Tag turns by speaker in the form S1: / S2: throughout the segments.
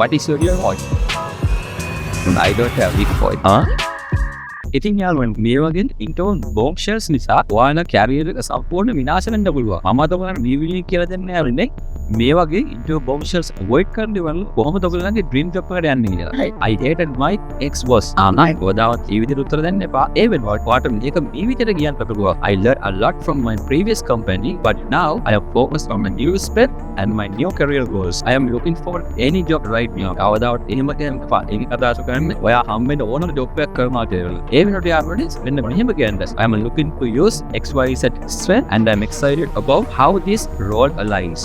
S1: What is your real voice? I don't have big voice. Huh? ඉතින් යාළුවනේ මේ වගේ ඉන්ටර්න් බොම්ෂෙල්ස් නිසා ඔයාලා කැරියර් එක සම්පූර්ණ විනාශ වෙන්න පුළුවන්. මම අද ඔයාලට මේ වීඩියෝ කියලා දෙන්න යන්නේ මේ වගේ ඉන්ටර්න් බොම්ෂෙල්ස් අවොයිඩ් කරන්න වල කොහොමද ඔයගොල්ලන්ගේ ඩ්‍රීම් ජොබ් එකට යන්නේ කියලා. I hated my ex boss. නයි ගොඩාවත් මේ විදිහට උත්තර දෙන්න එපා. ඒ වෙනකොට ඔයාට මේක මේ විදිහට කියන්න පුළුවන්. I learned a lot from my previous company, but now I am focused on my new spend and my new career goals. I am looking for any job right now. කවදාවත් එහෙම කියන්න එපා. ඒක අදහස කරන්නේ ඔයා හම්බෙන්න ඕන ජොබ් එකක් කරනවා කියලා. I'm looking to use XYZ strength and I'm excited about how this role aligns.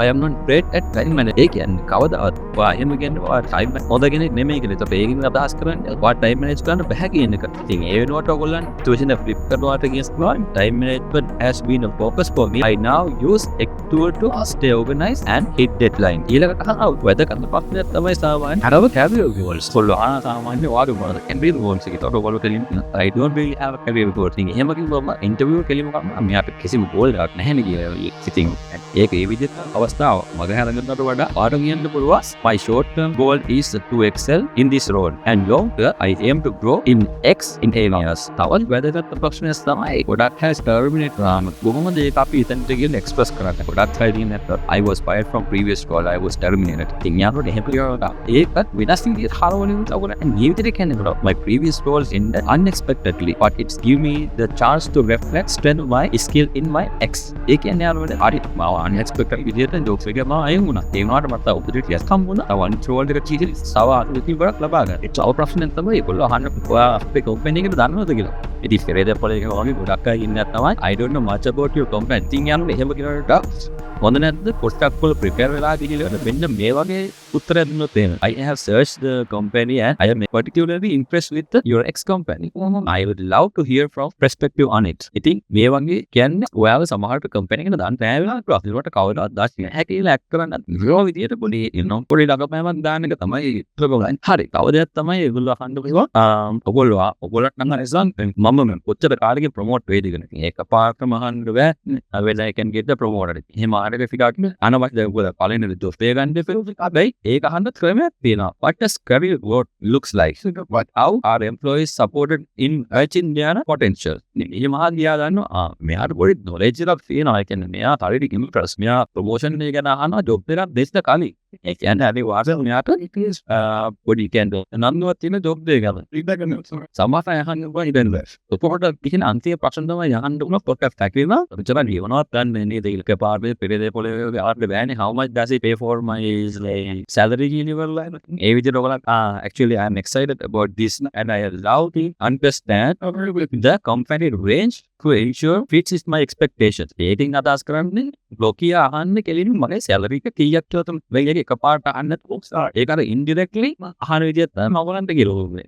S1: I am not great at time management. ඒ කියන්නේ කවදාවත් ඔයා එහෙම කියන්නේ ඔයා time හොඳ කෙනෙක් නෙමෙයි කියලා. ඒක ඒකින් අදහස් කරන්නේ ඔයා time manage කරන්න බෑ කියන එක. ඉතින් ඒ වෙනුවට ඔයගොල්ලන් situation එක flip කරනවාට කියනවා time management has been a focus for me. I now use a tool to stay organized and hit deadline. ඊළඟට අහනවා වැදගත් ප්‍රශ්නයක් තමයි සාමාන්‍ය අරව career goals. කොල්ලෝ සාමාන්‍ය ඔයාගේ මොනවද career goals එක. I don't really have a career goal. එහෙම කිව්වම ඉන්ටර්වියු කෙලිම මෙයාට කිසිම goal එකක් නැහැ නේ කියලා. ඉතින් ඒක ඒ විදිහට අවස්ථාව මග හැරගන්නට වඩා ආට කියන්න පුළුවන් my short term goal is to excel in this role and long term I aim to grow in X in areas. තවත් වැදගත් ප්‍රශ්නයක් තමයි ගොඩක් has terminate කරාම කොහොමද ඒක අපි එතනට ගිහින් express කරන්නේ. ගොඩක් අය දින නැත්නම් I was fired from previous role. I was terminated. ඉතින් යාළුවෝ එහෙම කියනවා. ඒකත් වෙනස් විදිහට හරවලින් ඔයගොල්ලෝ මේ විදිහට කියන්නේ my previous roles ended unexpectedly, but it's give me the chance to reflect strength my skill in my X. ඒ කියන්නේ යාළුවනේ හරි මාව unexpected විදිහට ජොබ් එක මාව අයින් වුණා. ඒ වුණාට මට opportunities හම්බුණා. තව අනිත් රෝල් එක චීටි සව අලුතින් වරක් ලබා ගන්න. ඒ තව ප්‍රශ්නෙන් තමයි ඒගොල්ලෝ අහන්න ඔයා අපේ කම්පැනි එකට දන්නවද කියලා. ඉතින් පෙරේද පොලේ එක වගේ ගොඩක් අය ඉන්නත් තමයි I don't know much about your company. ඉතින් යාළුවනේ එහෙම කියනකොට හොඳ නැද්ද පොඩ්ඩක් වල ප්‍රිපෙයාර් වෙලා ගිහලා මෙන්න මේ වගේ උත්තරයක් දුන්නොත් එහෙම. I have searched the company and I am particularly impressed with your ex company. I would love to hear from perspective on it. ඉතින් මේ වගේ කියන්නේ ඔයාව සමහරට කම්පැනි එකට දාන්න බෑ වෙලා ඒකට කවදාවත් දාන්න නැහැ කියලා ඇක් කරන්න. ඒ විදියට පොඩි පොඩි ළඟපෑමක් දාන්න එක තමයි ප්‍රබලයි. හරි. තව දෙයක් තමයි ඒගොල්ලෝ අහන්න පුළුවන්. ඔයගොල්ලන්ට නම් අරසන් මම කොච්චර කාලෙකින් ප්‍රොමෝට් වෙයිද කියලා. ඒක පාරටම අහන්න බෑ. whether I can get the promoted. එහෙම ආරක ෆිකාක් අනවශ්‍ය ඔයගොල්ලෝ පළවෙනි ජොබ් එක ගන්න දෙපෙන්නේ. හැබැයි ඒක අහන්න ක්‍රමයක් තියෙනවා. What does career growth looks like? What how are employees supported in achieving their potential? මේ මහා ගියා දන්නවා මෙයාට පොඩි knowledge එකක් තියෙනවා. ඒ කියන්නේ මෙයා හරියට ඉම්ප්‍රස්. මෙයා ප්‍රොමෝෂන් එක ගැන අහනවා ජොබ් එකක් දෙන්න කලින්. ඒ කියන්නේ හරි වාසල් මෙයාට පොඩි කියන්නේ නන්දුවක් තියෙන ජොබ් දෙයක් ගන්න. සමහර අය අහන්න පුළුවන් ඉතින් උපකොට කිසිම අන්තිම ප්‍රශ්න තමයි අහන්න උන පොඩ්ඩක් ටැක්ලිනවා. ඔච්චර ජීවනවත් ගන්න නේද ඒක පාරේ පෙරේදේ පොලේ ආන්න බෑනේ. How much does it pay for my salary කියලා ඒ විදිහට ඔයගොල්ලෝ actually I am excited about this and I love to understand the company range to ensure fits is my expectations. ඒකෙන් අදහස් කරන්නේ ලෝකිය අහන්න කෙලින් මගේ salary එක කීයක් කියලා තමයි එකපාරට අහන්න ඒක අර indirectly අහන විදිහට තමයි මම ඔයගලන්ට කියලා ඕනේ.